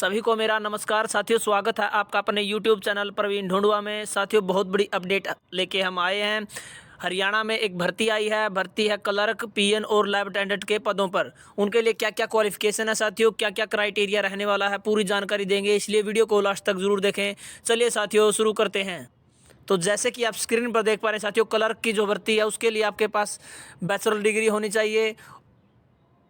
सभी को मेरा नमस्कार साथियों, स्वागत है आपका अपने YouTube चैनल प्रवीण ढूंढुआ में। साथियों, बहुत बड़ी अपडेट लेके हम आए हैं। हरियाणा में एक भर्ती आई है। भर्ती है क्लर्क, पीएन और लैब अटेंडेंट के पदों पर। उनके लिए क्या क्या क्वालिफिकेशन है साथियों, क्या क्या क्राइटेरिया रहने वाला है, पूरी जानकारी देंगे, इसलिए वीडियो को लास्ट तक जरूर देखें। चलिए साथियों, शुरू करते हैं। तो जैसे कि आप स्क्रीन पर देख पा रहे हैं साथियों, क्लर्क की जो भर्ती है उसके लिए आपके पास बैचलर डिग्री होनी चाहिए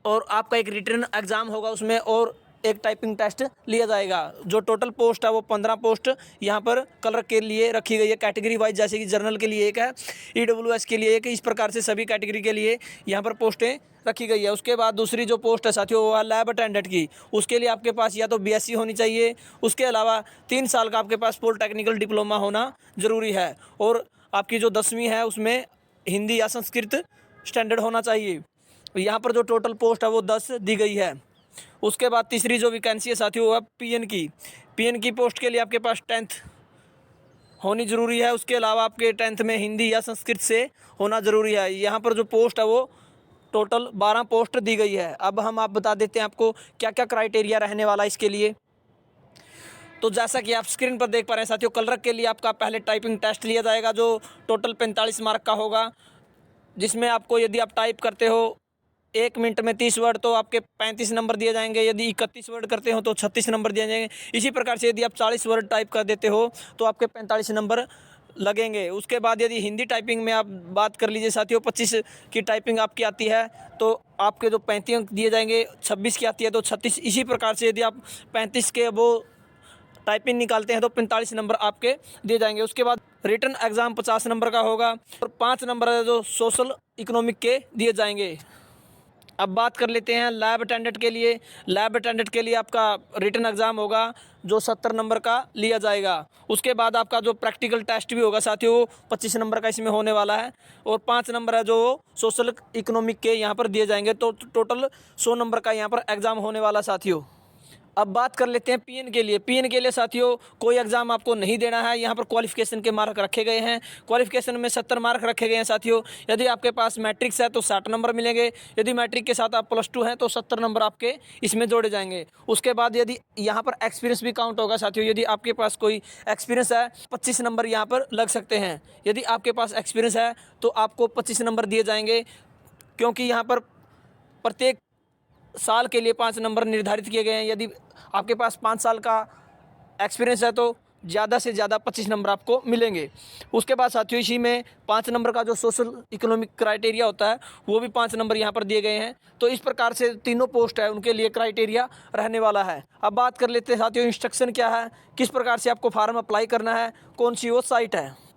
और आपका एक रिटन एग्ज़ाम होगा उसमें, और एक टाइपिंग टेस्ट लिया जाएगा। जो टोटल पोस्ट है वो 15 पोस्ट यहाँ पर क्लर्क के लिए रखी गई है कैटेगरी वाइज। जैसे कि जर्नल के लिए एक है, ईडब्ल्यूएस के लिए एक, इस प्रकार से सभी कैटेगरी के लिए यहाँ पर पोस्टें रखी गई है। उसके बाद दूसरी जो पोस्ट है साथियों वो है लैब अटेंडेंट की। उसके लिए आपके पास या तो बीएससी होनी चाहिए, उसके अलावा 3 साल का आपके पास पॉलिटेक्निकल डिप्लोमा होना ज़रूरी है, और आपकी जो 10वीं है उसमें हिंदी या संस्कृत स्टैंडर्ड होना चाहिए। यहाँ पर जो टोटल पोस्ट है वो 10 दी गई है। उसके बाद तीसरी जो वैकेंसी है साथियों वो है पीएन की पोस्ट के लिए आपके पास 10th होनी ज़रूरी है। उसके अलावा आपके 10th में हिंदी या संस्कृत से होना ज़रूरी है। यहाँ पर जो पोस्ट है वो टोटल 12 पोस्ट दी गई है। अब हम आप बता देते हैं आपको क्या क्या क्राइटेरिया रहने वाला है इसके लिए। तो जैसा कि आप स्क्रीन पर देख पा रहे हैं साथियों, क्लर्क के लिए आपका पहले टाइपिंग टेस्ट लिया जाएगा जो टोटल 45 मार्क का होगा, जिसमें आपको यदि आप टाइप करते हो 1 मिनट में 30 वर्ड तो आपके 35 नंबर दिए जाएंगे। यदि 31 वर्ड करते हो तो 36 नंबर दिए जाएंगे। इसी प्रकार से यदि आप 40 वर्ड टाइप कर देते हो तो आपके 45 नंबर लगेंगे। उसके बाद यदि हिंदी टाइपिंग में आप बात कर लीजिए साथियों, 25 की टाइपिंग आपकी आती है तो आपके जो 35 अंक दिए जाएंगे। 26 की आती है तो 36। इसी प्रकार से यदि आप 35 के वो टाइपिंग निकालते हैं तो 45 नंबर आपके दिए जाएंगे। उसके बाद रिटन एग्ज़ाम 50 नंबर का होगा और 5 नंबर जो सोशल इकोनॉमिक के दिए जाएंगे। अब बात कर लेते हैं लैब अटेंडेंट के लिए। लैब अटेंडेंट के लिए आपका रिटन एग्ज़ाम होगा जो 70 नंबर का लिया जाएगा। उसके बाद आपका जो प्रैक्टिकल टेस्ट भी होगा साथियों वो 25 नंबर का इसमें होने वाला है, और 5 नंबर है जो सोशल इकोनॉमिक के यहाँ पर दिए जाएंगे। तो टोटल 100 नंबर का यहाँ पर एग्ज़ाम होने वाला साथियों। अब बात कर लेते हैं पीएन के लिए। पीएन के लिए साथियों कोई एग्ज़ाम आपको नहीं देना है। यहाँ पर क्वालिफिकेशन के मार्क रखे गए हैं। क्वालिफिकेशन में 70 मार्क रखे गए हैं साथियों। यदि आपके पास मैट्रिक्स है तो 60 नंबर मिलेंगे। यदि मैट्रिक के साथ आप +2 हैं तो 70 नंबर आपके इसमें जोड़े जाएंगे। उसके बाद यदि यहाँ पर एक्सपीरियंस भी काउंट होगा साथियों। यदि आपके पास कोई एक्सपीरियंस है 25 नंबर यहाँ पर लग सकते हैं। यदि आपके पास एक्सपीरियंस है तो आपको 25 नंबर दिए जाएंगे, क्योंकि यहाँ पर प्रत्येक साल के लिए 5 नंबर निर्धारित किए गए हैं। यदि आपके पास 5 साल का एक्सपीरियंस है तो ज़्यादा से ज़्यादा 25 नंबर आपको मिलेंगे। उसके बाद साथियों इसी में 5 नंबर का जो सोशल इकोनॉमिक क्राइटेरिया होता है वो भी 5 नंबर यहाँ पर दिए गए हैं। तो इस प्रकार से तीनों पोस्ट है उनके लिए क्राइटेरिया रहने वाला है। अब बात कर लेते हैं साथियों इंस्ट्रक्शन क्या है, किस प्रकार से आपको फॉर्म अप्लाई करना है, कौन सी वो साइट है।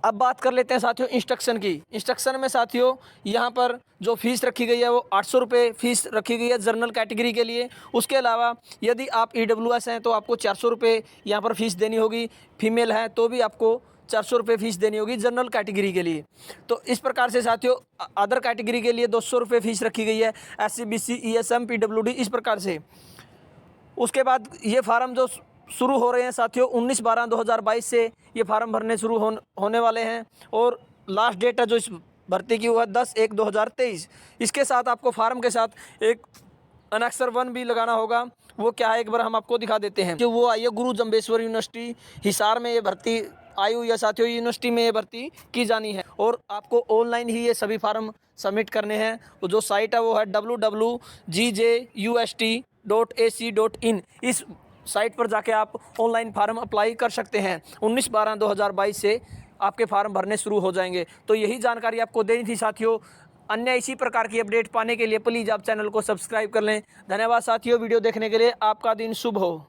अब बात कर लेते हैं साथियों इंस्ट्रक्शन की। इंस्ट्रक्शन में साथियों यहाँ पर जो फ़ीस रखी गई है वो 800 रुपये फ़ीस रखी गई है जनरल कैटेगरी के लिए। उसके अलावा यदि आप ईडब्ल्यूएस हैं तो आपको 400 रुपये यहाँ पर फ़ीस देनी होगी। फीमेल है तो भी आपको 400 रुपये फ़ीस देनी होगी जनरल कैटेगरी के लिए। तो इस प्रकार से साथियों अदर कैटेगरी के लिए 200 रुपये फ़ीस रखी गई है। SC BC ESM PWD इस प्रकार से। उसके बाद ये फार्म जो शुरू हो रहे हैं साथियों 19/12/2022 से ये फार्म भरने शुरू होने वाले हैं, और लास्ट डेट है जो इस भर्ती की वो है 10/1/2023। इसके साथ आपको फार्म के साथ एक अनेक्सर 1 भी लगाना होगा। वो क्या है एक बार हम आपको दिखा देते हैं। जो वो आई है गुरु जम्बेश्वर यूनिवर्सिटी हिसार में ये भर्ती आई हुई है साथियों। यूनिवर्सिटी में ये भर्ती की जानी है और आपको ऑनलाइन ही ये सभी फार्म सबमिट करने हैं। तो जो साइट है वो है www.gjust.ac.in। इस साइट पर जाके आप ऑनलाइन फार्म अप्लाई कर सकते हैं। 19/12/2022 से आपके फार्म भरने शुरू हो जाएंगे। तो यही जानकारी आपको देनी थी साथियों। अन्य इसी प्रकार की अपडेट पाने के लिए प्लीज़ आप चैनल को सब्सक्राइब कर लें। धन्यवाद साथियों वीडियो देखने के लिए। आपका दिन शुभ हो।